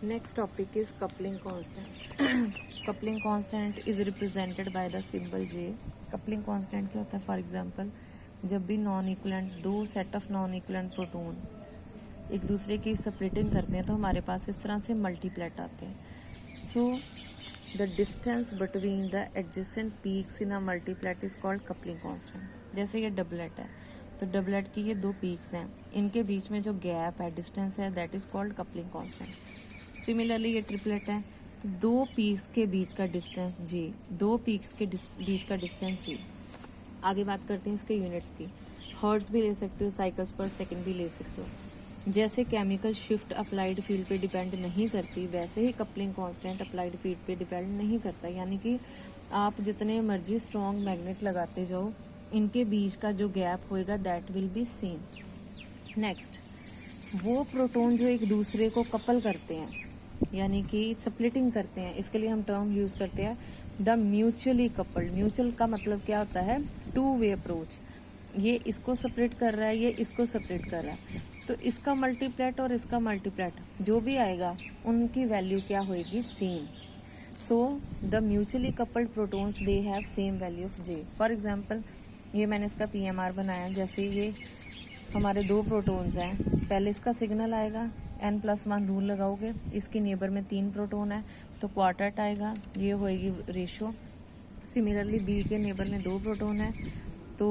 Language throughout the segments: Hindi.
Next topic is coupling constant. Coupling constant is represented by the symbol J. Coupling constant क्या होता है? फॉर एग्जाम्पल जब भी नॉन इक्वलेंट दो set of non equivalent proton एक दूसरे की स्प्लिटिंग करते हैं तो हमारे पास इस तरह से मल्टीप्लेट आते हैं. So the distance between the adjacent peaks in a multiplet is called coupling constant. जैसे ये डबलेट है तो डबलेट की ये दो पीक्स हैं, इनके बीच में जो गैप है डिस्टेंस है that is called coupling constant. Similarly ये ट्रिपलेट है तो दो पीक्स के बीच का डिस्टेंस जे, दो पीक्स के बीच का डिस्टेंस जे. आगे बात करते हैं इसके यूनिट्स की. हर्ट्ज भी ले सकते हो, साइकिल्स पर सेकंड भी ले सकते हो. जैसे केमिकल शिफ्ट अप्लाइड फील्ड पे डिपेंड नहीं करती वैसे ही कपलिंग कांस्टेंट अप्लाइड फील्ड पे डिपेंड नहीं करता. यानी कि आप जितने मर्जी स्ट्रॉन्ग मैग्नेट लगाते जाओ इनके बीच का जो गैप होएगा that will be same. Next, वो प्रोटोन जो एक दूसरे को कपल करते हैं यानी कि स्प्लिटिंग करते हैं, इसके लिए हम टर्म यूज करते हैं द म्यूचुअली कपल्ड. म्यूचुअल का मतलब क्या होता है? Two way approach. ये इसको सेपरेट कर रहा है, ये इसको सेपरेट कर रहा है, तो इसका मल्टीप्लेट और इसका मल्टीप्लेट जो भी आएगा उनकी वैल्यू क्या होएगी? Same. So the mutually coupled protons they have same value of J. For example ये मैंने इसका PMR बनाया. जैसे ये हमारे दो प्रोटोन्स हैं, पहले इसका सिग्नल आएगा, n+1 रूल लगाओगे, इसके नेबर में 3 प्रोटोन है तो क्वार्टेट आएगा, ये होएगी रेशो. सिमिलरली B के नेबर में 2 प्रोटोन है तो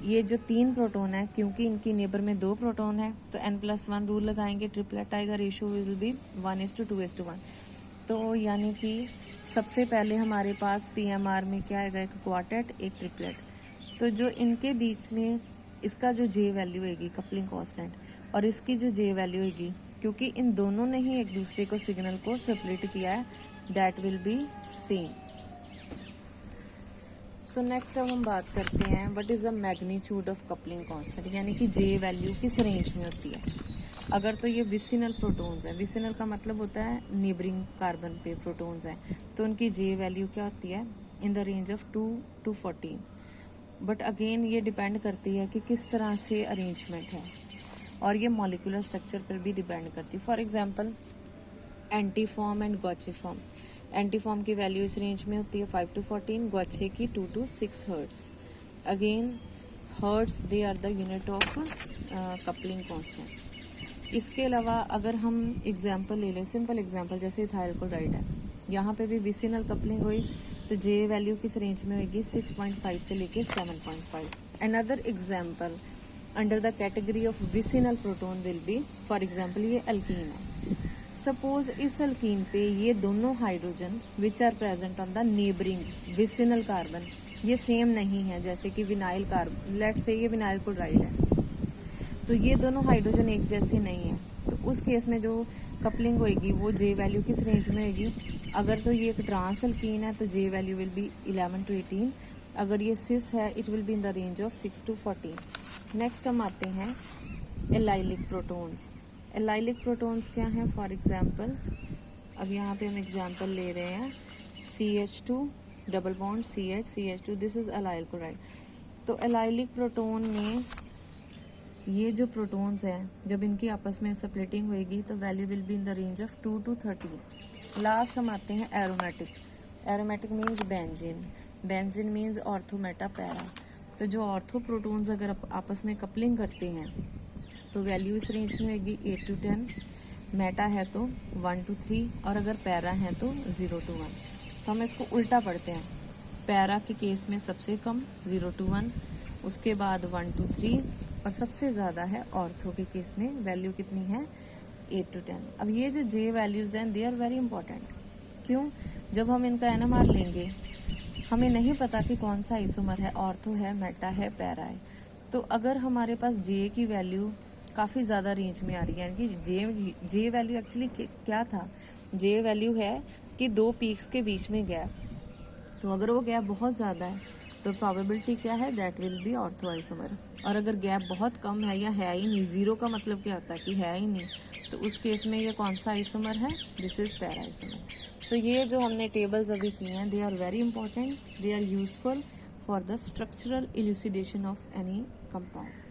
ये जो 3 प्रोटोन है क्योंकि इनकी नेबर में 2 प्रोटोन है तो n+1 रूल लगाएंगे, ट्रिपलेट आएगा, रेशो विल बी 1:2:1. तो यानी कि सबसे पहले हमारे पास PMR में क्या आएगा? एक क्वार्टेट, एक ट्रिपलेट. तो जो इनके बीच में इसका जो J वैल्यू होगी कपलिंग कांस्टेंट और इसकी जो J वैल्यू होगी, क्योंकि इन दोनों ने ही एक दूसरे को सिग्नल को सेपरेट किया है, that will be same. So next अब हम बात करते हैं what is the magnitude of coupling constant, यानी कि J वैल्यू किस रेंज में होती है. अगर तो ये विसिनल प्रोटोन्स है, विसिनल का मतलब होता है नेबरिंग कार्बन पे प्रोटोन्स हैं, तो उनकी J वैल्यू क्या होती है? In the range of 2 to 14. But again ये डिपेंड करती है कि किस तरह से अरेंजमेंट है और ये मॉलिक्यूलर स्ट्रक्चर पर भी डिपेंड करती है. For example anti form and gauche form. Anti form की वैल्यू इस रेंज में होती है 5 to 14, गॉचे की 2 to 6 hertz. Again hertz they are the unit of coupling constant. इसके अलावा अगर हम एग्जाम्पल ले लें, सिंपल एग्जाम्पल जैसे इथाइल क्लोराइड है, यहाँ पे भी विसिनल कपलिंग हुई तो J वैल्यू किस रेंज में होगी? 6.5 से लेके 7.5. Another example under the category of vicinal proton will be, for example ये अल्कीन है. सपोज इस अल्कीन पे ये दोनों hydrogen which are present on the neighbouring vicinal carbon ये सेम नहीं है, जैसे कि विनाइल कार्बन, लेट्स से ये विनाइल क्लोराइड है तो ये दोनों हाइड्रोजन एक जैसे नहीं है, तो उस केस में जो कपलिंग होगी वो J वैल्यू किस रेंज में होगी? अगर तो ये एक ट्रांस अल्कीन है तो J value will be 11 to 18. अगर ये सिस है it will be in the range of 6 to 14. Next हम आते हैं एलाइलिक प्रोटोन्स. एलाइलिक प्रोटोन्स क्या हैं? फॉर एग्जाम्पल अब यहाँ पे हम एग्जाम्पल ले रहे हैं CH2 double bond CH2, this is allyl chloride. तो एलाइलिक प्रोटोन में ये जो प्रोटोन्स हैं जब इनकी आपस में स्प्लिटिंग होगी तो value will be in the range of 2 to 13. Last हम आते हैं aromatic. Aromatic means benzene. Benzene means ortho Meta para. तो जो ऑर्थो प्रोटोन्स अगर आपस में कपलिंग करते हैं तो वैल्यू इस रेंज में होगी 8 to 10. मेटा है तो 1 to 3 और अगर पैरा है तो 0 to 1. तो हम इसको उल्टा पढ़ते हैं. पैरा के केस में सबसे कम 0 to 1, उसके बाद 1 to 3 और सबसे ज़्यादा है ऑर्थो के केस में वैल्यू कितनी है? 8 to 10. अब ये जो J वैल्यूज हैं दे आर वेरी इंपॉर्टेंट. क्यों? जब हम इनका NMR लेंगे हमें नहीं पता कि कौन सा आइसोमर है, ऑर्थो है, मेटा है, पैरा है. तो अगर हमारे पास J की वैल्यू काफ़ी ज़्यादा रेंज में आ रही है कि J वैल्यू एक्चुअली क्या था? J वैल्यू है कि दो पीक्स के बीच में गैप, तो अगर वो गैप बहुत ज़्यादा है तो प्रोबेबिलिटी क्या है? That will be ortho isomer. और अगर गैप बहुत कम है या है ही नहीं, जीरो का मतलब क्या होता है कि है ही नहीं, तो उस केस में ये कौन सा आइसोमर है? This is para isomer. So ये जो हमने टेबल्स अभी किए हैं they are very important, they are useful for the structural elucidation of any compound.